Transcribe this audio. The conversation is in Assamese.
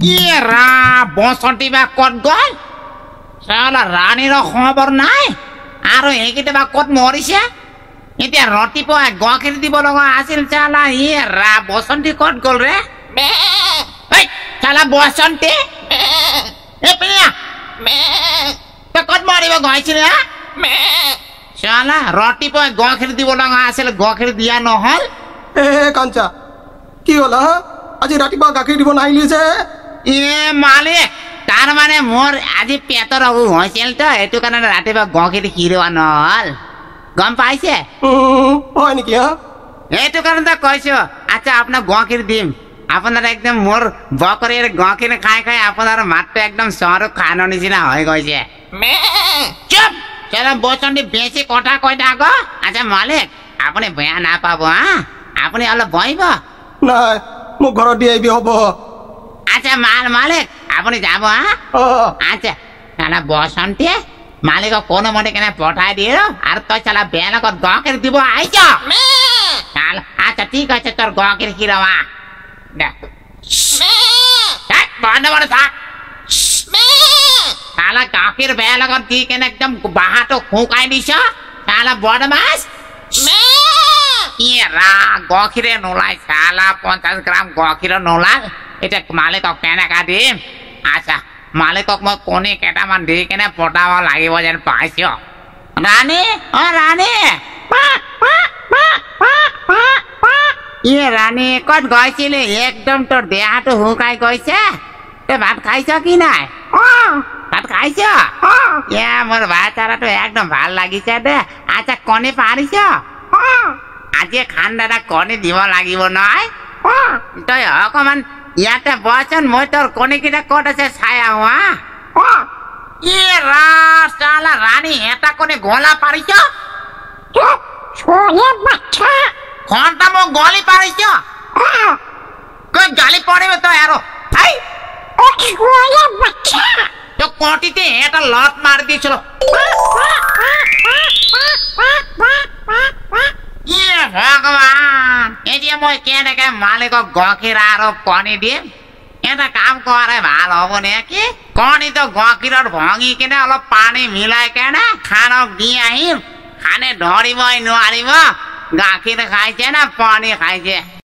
ইয়েৰা বসন্তি বা কত গল শালা ৰানীৰ খবৰ নাই আৰু এইকেইটা বা কত মৰিছে এতিয়া ৰাতিপুৱা গাখীৰ দিব লগা আছিল শালা ইয়েৰা বসন্তি কত গল ৰে শালা বসন্তি এ পিয়া তই কত মৰিব গৈছিল শালা ৰাতিপুৱা গাখীৰ দিব লগা আছিল গাখীৰ দিয়া নহল কাঞ্চা কি হ'ল আজি ৰাতিপুৱা গাখীৰ দিব নাহিলি যে মালিক তাৰ মানে মোৰ আজি পেটৰ অসুখ হৈছিল তো এইটো কাৰণে ৰাতিপুৱা গাখীৰ খিৰোৱা নহল গম পাইছে হয় নেকি এইটো কাৰণে কৈছো আচ্ছা আপোনাক গাখীৰ দিম আপোনাৰ একদম মোৰ বকৰীৰ গাখীৰ খাই খাই আপোনাৰ মাতটো একদম চহৰৰ খানৰ নিচিনা হৈ গৈছে চুপ চলো বসন্তি বেছি কথা কৈ থাক আচ্ছা মালিক আপুনি বেয়া নাপাব আপুনি অলপ বহিব নাই মোক ঘৰত দি আহিবি হ'ব আচ্ছা মালিক আপুনি যাব আচ্ছা চালা বসন্তি মালিকক কোনো মতে কেনে পঠাই দিয়ে আৰু তই চালা বেয়া লগত গাখীৰ দিব আহিছ আচ্ছা ঠিক আছে তোৰ গাখীৰ খিৰাৱা বন্ধ বন্ধ থাক চালা গাখীৰ বেয়া লগত দি কেনে একদম বাহাটো শুকাই দিছ চালা বদমাছ গাখীৰে নোলাই চালা 50 গ্ৰাম গাখীৰ নোলাল এতিয়া মালিকক কেনেকা দিম আচ্ছা মালিকক মই কণী কেইটামান দি কেনে পঠাব লাগিব যেন পাইছ ৰাণী ৰাণী ৰাণী ক'ত গৈছিলি একদম তোৰ দেহাটো শুকাই গৈছে তই ভাত খাইছ কি নাই ভাত খাইছ মোৰ বাচ্চাটো একদম ভাল লাগিছে দে আচ্ছা কণী পাৰিছ আজি খান দাদা কণী দিব লাগিব নহয় তই অকমান ইয়াতে বচোন মই তোৰ কণীকেইটা ক'ত আছে চাই আহো চালা ৰাণী এটা কণী গলা পাৰিছ ঘণ্টা মোক গলি পাৰিছ কৈ গালি পৰিব তই আৰু তোক কটিতে এটা লট মাৰি দিছিল ভগৱান এতিয়া মই কেনেকে মালিকক গাখীৰ আৰু কণী দিম এটা কাম কৰে ভাল হ'ব নেকি কণীটো গাখীৰত ভাঙি কেনে অলপ পানী মিলাই কেনে খানক দি আহিম খানে ধৰিবই নোৱাৰিব গাখীৰ খাইছে না পানী খাইছে